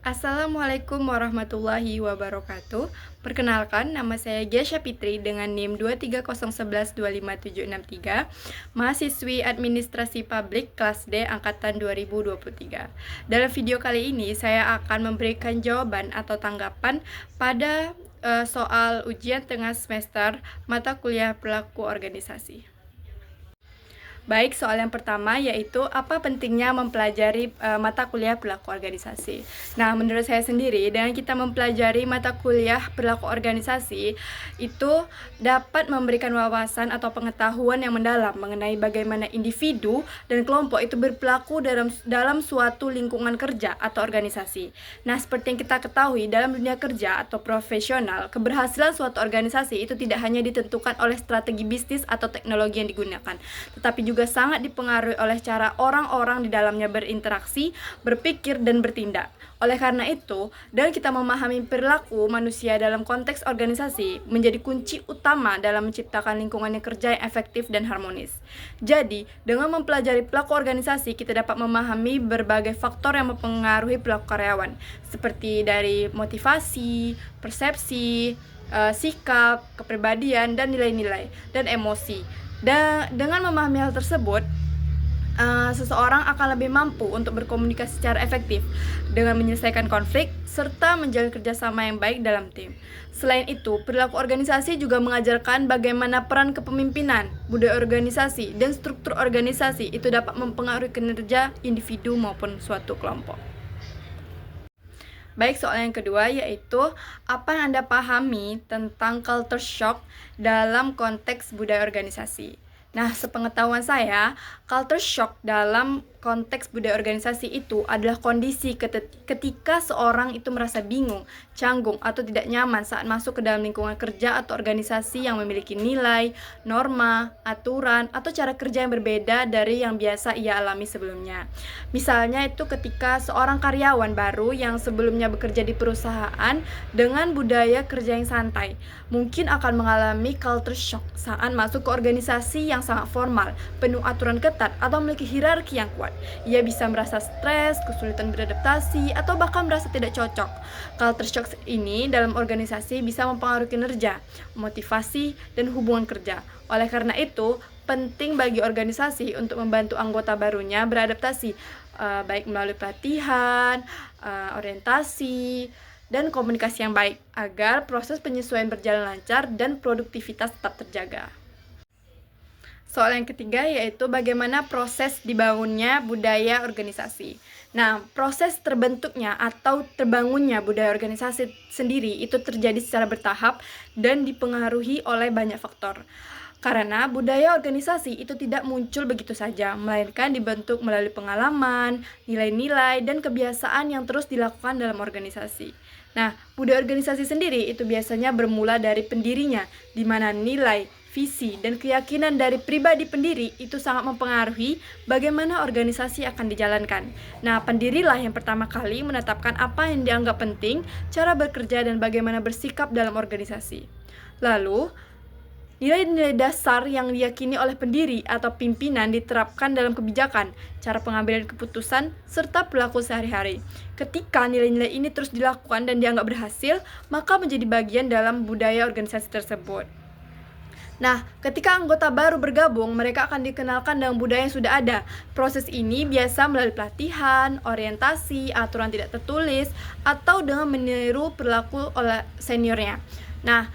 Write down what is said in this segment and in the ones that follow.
Assalamualaikum warahmatullahi wabarakatuh. Perkenalkan, nama saya Gesha Fitri dengan NIM 23011257763, mahasiswi Administrasi Publik kelas D angkatan 2023. Dalam video kali ini, saya akan memberikan jawaban atau tanggapan pada soal ujian tengah semester mata kuliah perilaku organisasi. Baik, soal yang pertama yaitu apa pentingnya mempelajari mata kuliah perilaku organisasi. Nah, menurut saya sendiri, dengan kita mempelajari mata kuliah perilaku organisasi, itu dapat memberikan wawasan atau pengetahuan yang mendalam mengenai bagaimana individu dan kelompok itu berperilaku dalam suatu lingkungan kerja atau organisasi. Nah, seperti yang kita ketahui, dalam dunia kerja atau profesional, keberhasilan suatu organisasi itu tidak hanya ditentukan oleh strategi bisnis atau teknologi yang digunakan, tetapi juga sangat dipengaruhi oleh cara orang-orang di dalamnya berinteraksi, berpikir, dan bertindak. Oleh karena itu, dengan kita memahami perilaku manusia dalam konteks organisasi menjadi kunci utama dalam menciptakan lingkungan kerja yang efektif dan harmonis. Jadi, dengan mempelajari perilaku organisasi, kita dapat memahami berbagai faktor yang mempengaruhi perilaku karyawan, seperti dari motivasi, persepsi, sikap, kepribadian, dan nilai-nilai, dan emosi. Dengan memahami hal tersebut, seseorang akan lebih mampu untuk berkomunikasi secara efektif dengan menyelesaikan konflik serta menjalin kerjasama yang baik dalam tim. Selain itu, perilaku organisasi juga mengajarkan bagaimana peran kepemimpinan, budaya organisasi, dan struktur organisasi itu dapat mempengaruhi kinerja individu maupun suatu kelompok. Baik, soal yang kedua yaitu apa yang Anda pahami tentang culture shock dalam konteks budaya organisasi. Nah, sepengetahuan saya, culture shock dalam konteks budaya organisasi itu adalah kondisi ketika seorang itu merasa bingung, canggung, atau tidak nyaman saat masuk ke dalam lingkungan kerja atau organisasi yang memiliki nilai, norma, aturan, atau cara kerja yang berbeda dari yang biasa ia alami sebelumnya. Misalnya itu ketika seorang karyawan baru yang sebelumnya bekerja di perusahaan dengan budaya kerja yang santai, mungkin akan mengalami culture shock saat masuk ke organisasi yang sangat formal, penuh aturan ketat, atau memiliki hierarki yang kuat. Ia bisa merasa stres, kesulitan beradaptasi, atau bahkan merasa tidak cocok. Culture shock ini dalam organisasi bisa mempengaruhi kinerja, motivasi, dan hubungan kerja. Oleh karena itu, penting bagi organisasi untuk membantu anggota barunya beradaptasi, baik melalui pelatihan, orientasi, dan komunikasi yang baik, agar proses penyesuaian berjalan lancar dan produktivitas tetap terjaga. Soal yang ketiga yaitu bagaimana proses dibangunnya budaya organisasi. Nah, proses terbentuknya atau terbangunnya budaya organisasi sendiri itu terjadi secara bertahap dan dipengaruhi oleh banyak faktor. Karena budaya organisasi itu tidak muncul begitu saja, melainkan dibentuk melalui pengalaman, nilai-nilai, dan kebiasaan yang terus dilakukan dalam organisasi. Nah, budaya organisasi sendiri itu biasanya bermula dari pendirinya, di mana nilai, visi, dan keyakinan dari pribadi pendiri itu sangat mempengaruhi bagaimana organisasi akan dijalankan. Nah, pendirilah yang pertama kali menetapkan apa yang dianggap penting, cara bekerja, dan bagaimana bersikap dalam organisasi. Lalu, nilai-nilai dasar yang diyakini oleh pendiri atau pimpinan diterapkan dalam kebijakan, cara pengambilan keputusan, serta perilaku sehari-hari. Ketika nilai-nilai ini terus dilakukan dan dianggap berhasil, maka menjadi bagian dalam budaya organisasi tersebut. Nah, ketika anggota baru bergabung, mereka akan dikenalkan dengan budaya yang sudah ada. Proses ini biasa melalui pelatihan, orientasi, aturan tidak tertulis, atau dengan meniru perilaku oleh seniornya. Nah,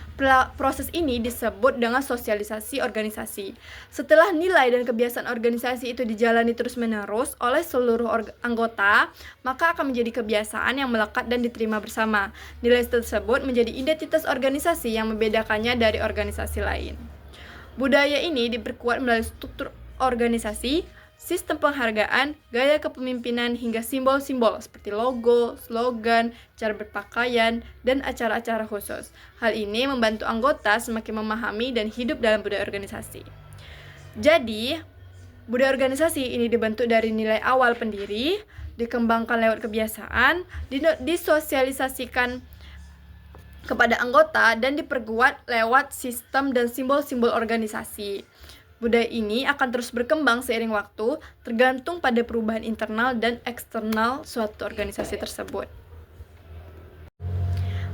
proses ini disebut dengan sosialisasi organisasi. Setelah nilai dan kebiasaan organisasi itu dijalani terus-menerus oleh seluruh anggota, maka akan menjadi kebiasaan yang melekat dan diterima bersama. Nilai tersebut menjadi identitas organisasi yang membedakannya dari organisasi lain. Budaya ini diperkuat melalui struktur organisasi, sistem penghargaan, gaya kepemimpinan, hingga simbol-simbol seperti logo, slogan, cara berpakaian, dan acara-acara khusus. Hal ini membantu anggota semakin memahami dan hidup dalam budaya organisasi. Jadi, budaya organisasi ini dibentuk dari nilai awal pendiri, dikembangkan lewat kebiasaan, disosialisasikan kepada anggota, dan diperkuat lewat sistem dan simbol-simbol organisasi. Budaya ini akan terus berkembang seiring waktu, tergantung pada perubahan internal dan eksternal suatu organisasi tersebut.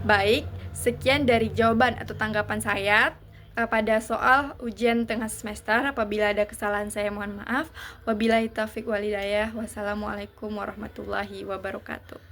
Baik, sekian dari jawaban atau tanggapan saya pada soal ujian tengah semester. Apabila ada kesalahan saya mohon maaf. Wabillahi taufiq walhidayah. Wassalamualaikum warahmatullahi wabarakatuh.